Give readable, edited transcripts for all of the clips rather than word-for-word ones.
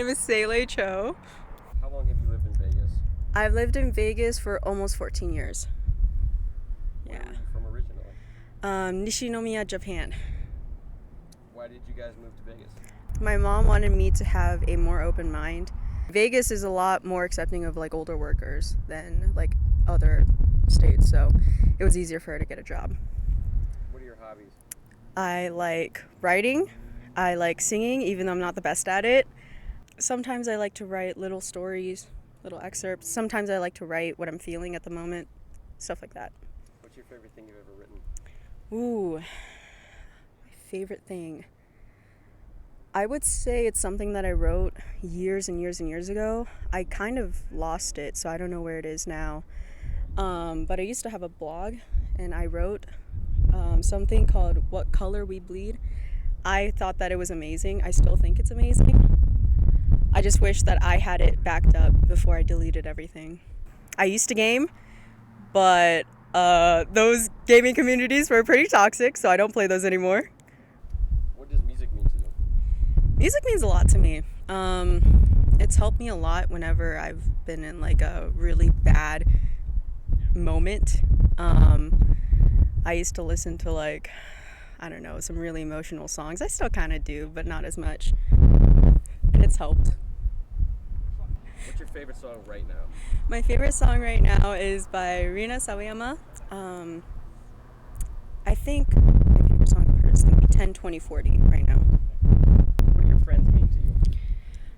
name is Selei Cho. How long have you lived in Vegas? I've lived in Vegas for almost 14 years. Where Yeah. were you from originally? Nishinomiya, Japan. Why did you guys move to Vegas? My mom wanted me to have a more open mind. Vegas is a lot more accepting of like older workers than like other states, so it was easier for her to get a job. What are your hobbies? I like writing. I like singing, even though I'm not the best at it. Sometimes I like to write little stories, little excerpts. Sometimes I like to write what I'm feeling at the moment, stuff like that. What's your favorite thing you've ever written? Ooh, my favorite thing. I would say it's something that I wrote years and years and years ago. I kind of lost it, so I don't know where it is now. But I used to have a blog, and I wrote something called What Color We Bleed. I thought that it was amazing. I still think it's amazing. I just wish that I had it backed up before I deleted everything. I used to game, but those gaming communities were pretty toxic, so I don't play those anymore. What does music mean to you? Music means a lot to me. It's helped me a lot whenever I've been in like a really bad moment. I used to listen to like, I don't know, some really emotional songs. I still kind of do, but not as much. And it's helped. What's your favorite song right now? My favorite song right now is by Rina Sawayama. I think my favorite song of hers is going to be 10, 20, 40 right now. What do your friends mean to you?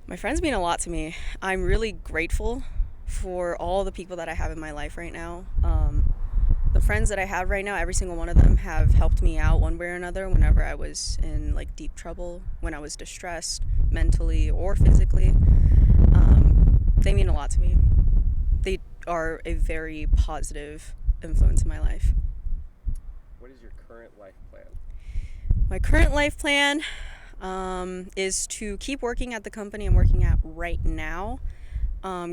My friends mean a lot to me. I'm really grateful for all the people that I have in my life right now. The friends that I have right now, every single one of them have helped me out one way or another whenever I was in like deep trouble, when I was distressed mentally or physically. They mean a lot to me. They are a very positive influence in my life. What is your current life plan? My current life plan is to keep working at the company I'm working at right now,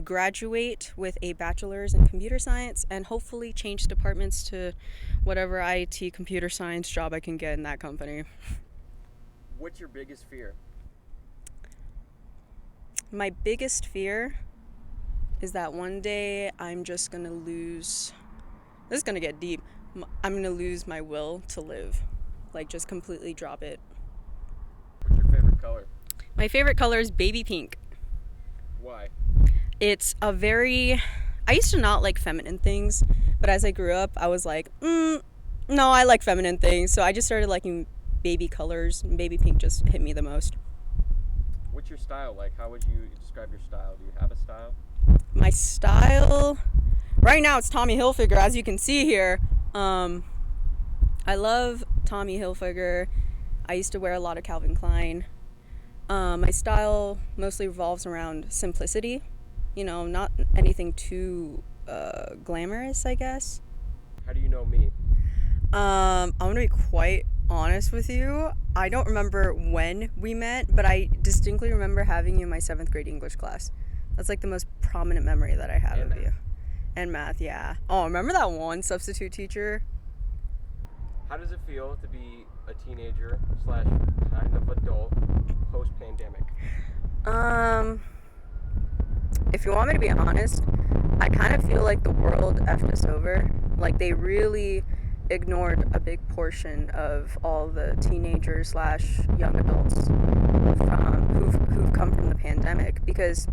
graduate with a bachelor's in computer science, and hopefully change departments to whatever IT computer science job I can get in that company. What's your biggest fear? My biggest fear is that one day I'm just going to lose, this is going to get deep, I'm going to lose my will to live. Like just completely drop it. What's your favorite color? My favorite color is baby pink. Why? It's a very, I used to not like feminine things, but as I grew up, I was like, no, I like feminine things. So I just started liking baby colors, and baby pink just hit me the most. What's your style like? How would you describe your style? Do you have a style? My style, right now it's Tommy Hilfiger, as you can see here. I love Tommy Hilfiger. I used to wear a lot of Calvin Klein. My style mostly revolves around simplicity. You know, not anything too glamorous, I guess. How do you know me? I'm gonna be quite honest with you. I don't remember when we met, but I distinctly remember having you in my 7th grade English class. That's like the most prominent memory that I have of you. And math, yeah. Oh, remember that one substitute teacher? How does it feel to be a teenager / kind of adult post-pandemic? If you want me to be honest, I kind of feel like the world effed us over. Like they really ignored a big portion of all the teenagers / young adults who've come from the pandemic, because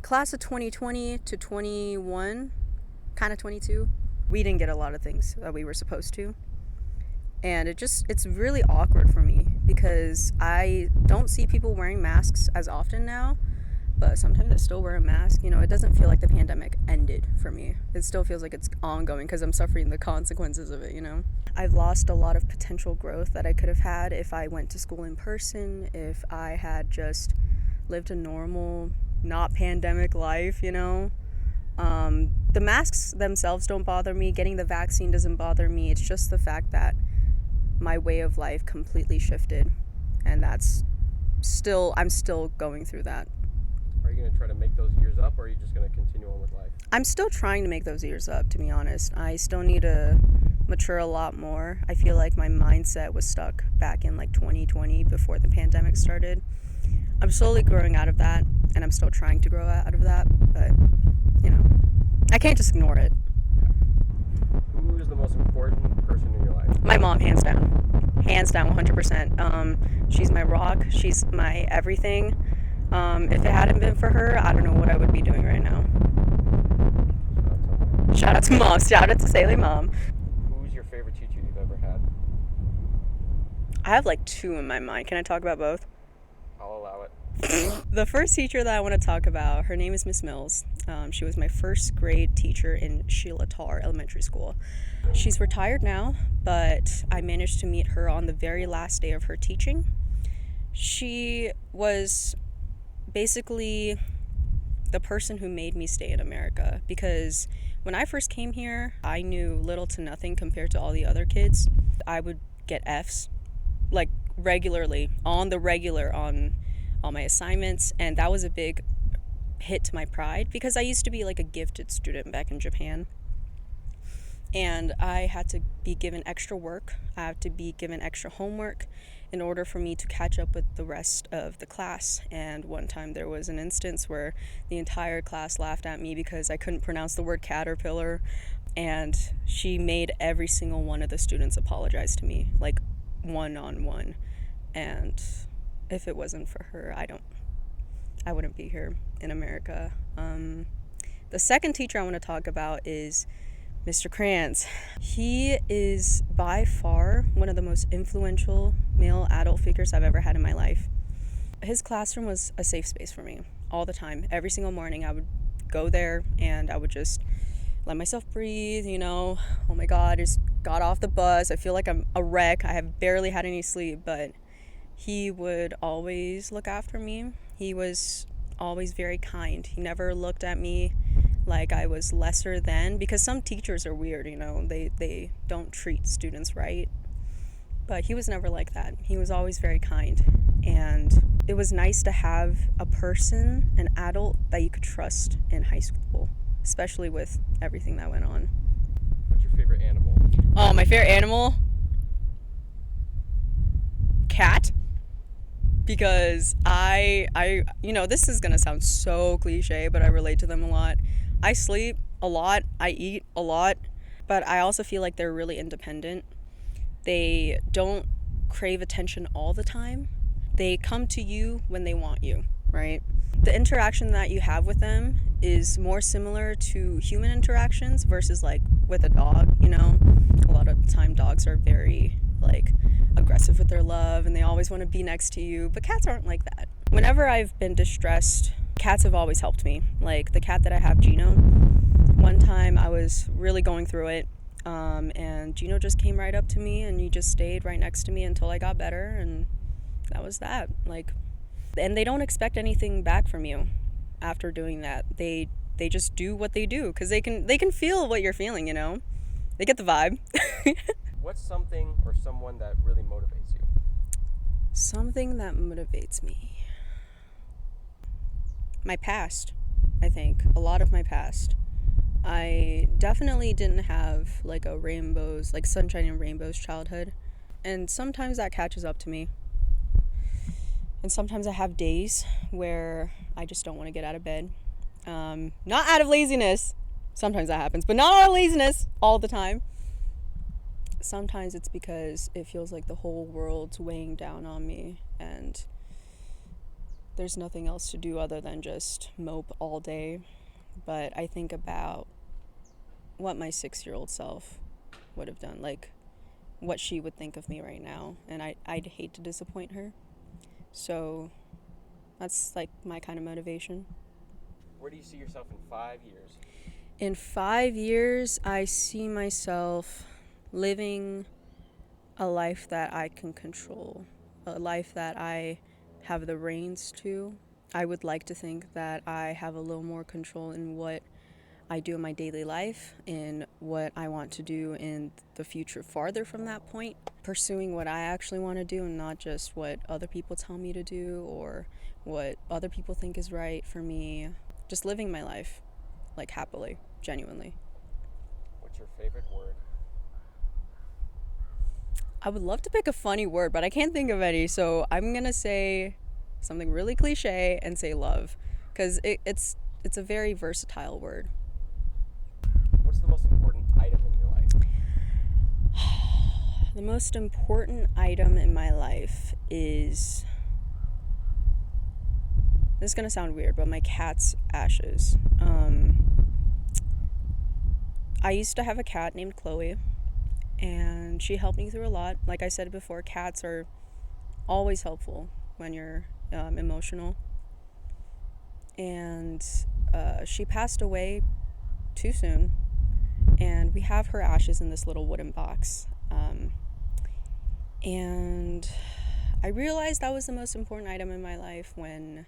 class of 2020 to 21, kind of 22, we didn't get a lot of things that we were supposed to. And it's really awkward for me because I don't see people wearing masks as often now, but sometimes I still wear a mask. You know, it doesn't feel like the pandemic ended for me. It still feels like it's ongoing because I'm suffering the consequences of it, you know? I've lost a lot of potential growth that I could have had if I went to school in person, if I had just lived a normal, not pandemic life, you know? The masks themselves don't bother me. Getting the vaccine doesn't bother me. It's just the fact that my way of life completely shifted, and I'm still going through that. Are you going to try to make those years up, or are you just going to continue on with life? I'm still trying to make those years up, to be honest. I still need to mature a lot more. I feel like my mindset was stuck back in like 2020 before the pandemic started. I'm slowly growing out of that, and I'm still trying to grow out of that, but, you know, I can't just ignore it. Who is the most important person in your life? My mom, hands down. Hands down, 100%. She's my rock. She's my everything. If it hadn't been for her, I don't know what I would be doing right now. Shout out to mom. Shout out to Selei mom. Who's your favorite teacher you've ever had? I have like two in my mind. Can I talk about both? I'll allow it. The first teacher that I want to talk about, her name is Miss Mills. She was my first grade teacher in Sheila Tar Elementary School. She's retired now, but I managed to meet her on the very last day of her teaching. She was basically the person who made me stay in America, because when I first came here, I knew little to nothing compared to all the other kids. I would get F's like regularly, on the regular, on all my assignments, and that was a big hit to my pride because I used to be like a gifted student back in Japan, and I had to be given extra work. I had to be given extra homework in order for me to catch up with the rest of the class. And one time there was an instance where the entire class laughed at me because I couldn't pronounce the word caterpillar, and she made every single one of the students apologize to me, like one-on-one. And if it wasn't for her, I wouldn't be here in America. The second teacher I want to talk about is Mr. Kranz. He is by far one of the most influential male adult figures I've ever had in my life. His classroom was a safe space for me all the time. Every single morning I would go there and I would just let myself breathe, oh my God, I just got off the bus. I feel like I'm a wreck. I have barely had any sleep, but he would always look after me. He was always very kind. He never looked at me like I was lesser than, because some teachers are weird, they don't treat students right. But he was never like that. He was always very kind. And it was nice to have a person, an adult, that you could trust in high school, especially with everything that went on. What's your favorite animal? Oh, my favorite animal? Cat. Because this is gonna sound so cliche, but I relate to them a lot. I sleep a lot, I eat a lot, but I also feel like they're really independent. They don't crave attention all the time. They come to you when they want you, right? The interaction that you have with them is more similar to human interactions versus like with a dog, A lot of the time dogs are very aggressive with their love and they always want to be next to you, but cats aren't like that. Whenever I've been distressed, cats have always helped me. Like the cat that I have, Gino. One time I was really going through it, and Gino just came right up to me and he just stayed right next to me until I got better, and that was that. And they don't expect anything back from you after doing that. They just do what they do because they can feel what you're feeling, They get the vibe. What's something or someone that really motivates you? Something that motivates me. My past, I think. A lot of my past. I definitely didn't have a sunshine and rainbows childhood. And sometimes that catches up to me. And sometimes I have days where I just don't want to get out of bed. Not out of laziness. Sometimes that happens, but not out of laziness all the time. Sometimes it's because it feels like the whole world's weighing down on me and there's nothing else to do other than just mope all day. But I think about what my 6-year-old self would have done, what she would think of me right now, and I'd hate to disappoint her. So that's my kind of motivation. Where do you see yourself in 5 years? In 5 years, I see myself living a life that I can control, a life that I have the reins to. I would like to think that I have a little more control in what I do in my daily life and what I want to do in the future farther from that point. Pursuing what I actually want to do and not just what other people tell me to do or what other people think is right for me. Just living my life, happily, genuinely. What's your favorite word? I would love to pick a funny word, but I can't think of any, so I'm gonna say something really cliche, and say love, because it's a very versatile word. What's the most important item in your life? The most important item in my life is, this is gonna sound weird, but my cat's ashes. I used to have a cat named Chloe, and she helped me through a lot. Like I said before, cats are always helpful when you're emotional. And she passed away too soon, and we have her ashes in this little wooden box. And I realized that was the most important item in my life when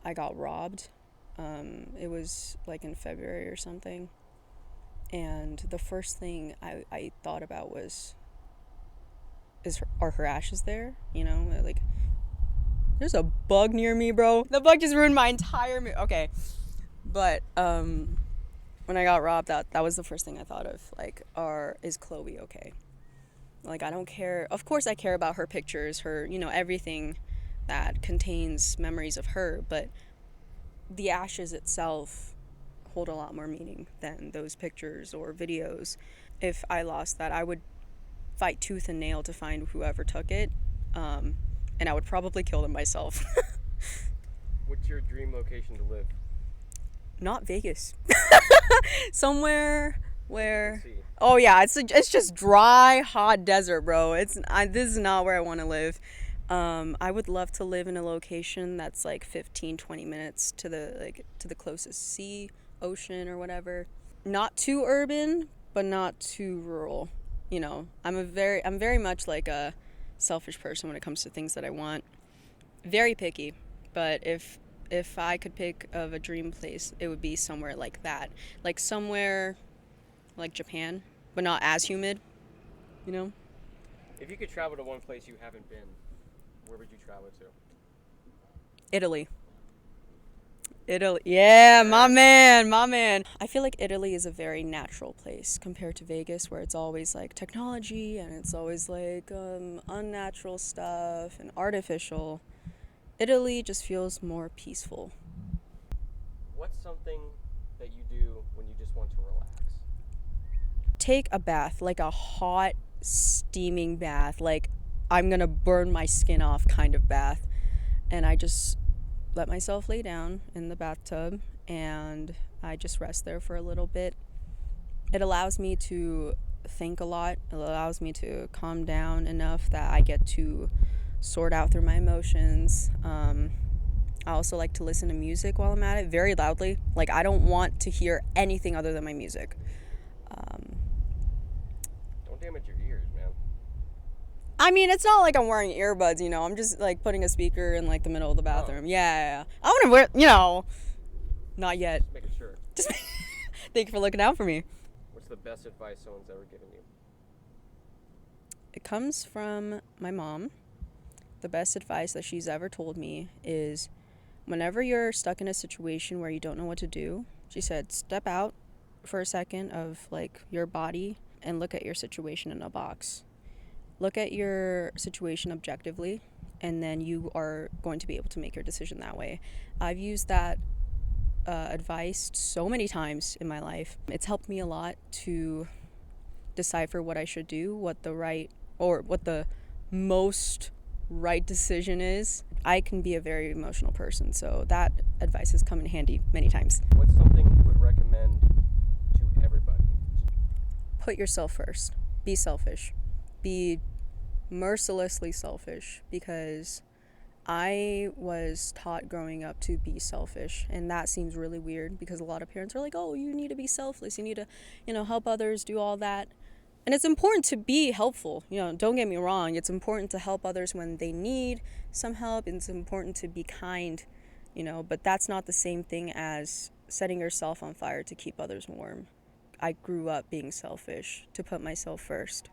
I got robbed. It was like in February or something. And the first thing I thought about was, are her ashes there? You know, like, there's a bug near me, bro. The bug just ruined my entire okay. But when I got robbed, that was the first thing I thought of. Like, is Chloe okay? Like, I don't care. Of course I care about her pictures, her, everything that contains memories of her, but the ashes itself hold a lot more meaning than those pictures or videos. If I lost that, I would fight tooth and nail to find whoever took it, and I would probably kill them myself. What's your dream location to live? Not Vegas. Somewhere where... See. Oh yeah, it's just dry, hot desert, bro. This is not where I want to live. I would love to live in a location that's like 15-20 minutes to the closest sea, ocean, or whatever. Not too urban, but not too rural. I'm very much like a selfish person when it comes to things that I want. Very picky, but if I could pick of a dream place, it would be somewhere like that. Like somewhere like Japan, but not as humid, If you could travel to one place you haven't been, where would you travel to? Italy. Yeah, my man. I feel like Italy is a very natural place compared to Vegas, where it's always like technology and it's always like unnatural stuff and artificial. Italy just feels more peaceful. What's something that you do when you just want to relax? Take a bath, like a hot, steaming bath, like I'm gonna burn my skin off kind of bath. And I just let myself lay down in the bathtub and I just rest there for a little bit. It allows me to think a lot. It allows me to calm down enough that I get to sort out through my emotions. I also like to listen to music while I'm at it, very loudly. Like, I don't want to hear anything other than my music. Don't damage your ears, man. I mean, it's not like I'm wearing earbuds, I'm just like putting a speaker in like the middle of the bathroom. Oh. Yeah. I want to wear, not yet. Just making sure. Thank you for looking out for me. What's the best advice someone's ever given you? It comes from my mom. The best advice that she's ever told me is, whenever you're stuck in a situation where you don't know what to do, she said, step out for a second of like your body and look at your situation in a box. Look at your situation objectively, and then you are going to be able to make your decision that way. I've used that advice so many times in my life. It's helped me a lot to decipher what I should do, what the most right decision is. I can be a very emotional person, so that advice has come in handy many times. What's something you would recommend to everybody? Put yourself first. Be selfish. Be mercilessly selfish, because I was taught growing up to be selfish, and that seems really weird because a lot of parents are like, oh, you need to be selfless, you need to help others, do all that. And it's important to be helpful, don't get me wrong. It's important to help others when they need some help, and it's important to be kind, but that's not the same thing as setting yourself on fire to keep others warm. I grew up being selfish, to put myself first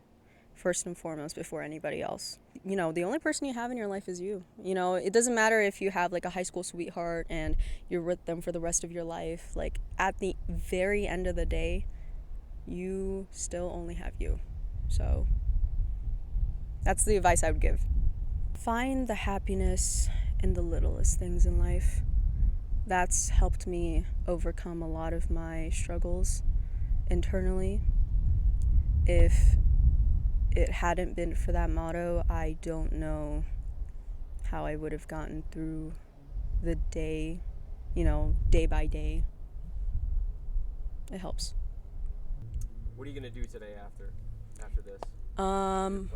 and foremost, before anybody else. The only person you have in your life is you. It doesn't matter if you have like a high school sweetheart and you're with them for the rest of your life. Like, at the very end of the day, you still only have you. So that's the advice I would give. Find the happiness in the littlest things in life. That's helped me overcome a lot of my struggles internally. If it hadn't been for that motto, I don't know how I would have gotten through the day, day by day. It helps. What are you gonna do today after this? Plans.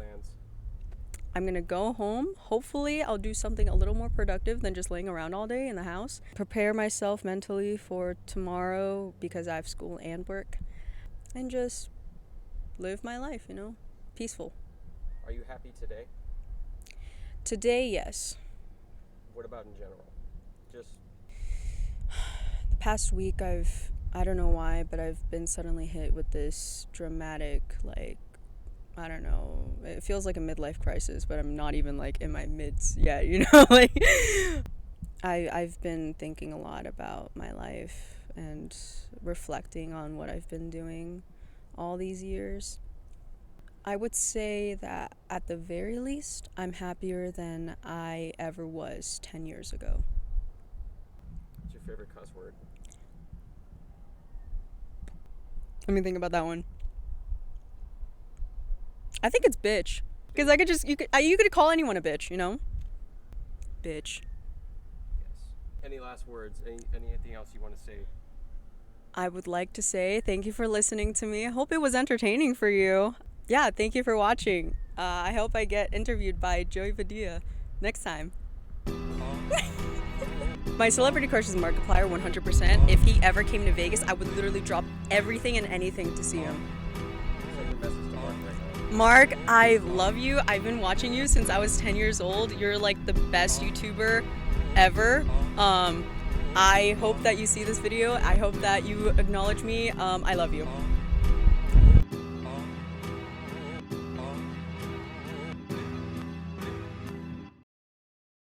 I'm gonna go home. Hopefully I'll do something a little more productive than just laying around all day in the house. Prepare myself mentally for tomorrow because I have school and work. And just live my life, peaceful. Are you happy today? Today, yes. What about in general? Just The past week I don't know why, but I've been suddenly hit with this dramatic, I don't know, it feels like a midlife crisis, but I'm not even in my mids yet, I've been thinking a lot about my life and reflecting on what I've been doing all these years. I would say that at the very least, I'm happier than I ever was 10 years ago. what's your favorite cuss word? Let me think about that one. I think it's bitch. Because you could call anyone a bitch, Bitch. Yes. Any last words? Anything else you want to say? I would like to say thank you for listening to me. I hope it was entertaining for you. Yeah, thank you for watching. I hope I get interviewed by Joey Padilla next time. My celebrity crush is Markiplier 100%. If he ever came to Vegas, I would literally drop everything and anything to see him. Send your message to Mark right now. Mark, I love you. I've been watching you since I was 10 years old. You're the best YouTuber ever. I hope that you see this video. I hope that you acknowledge me. I love you.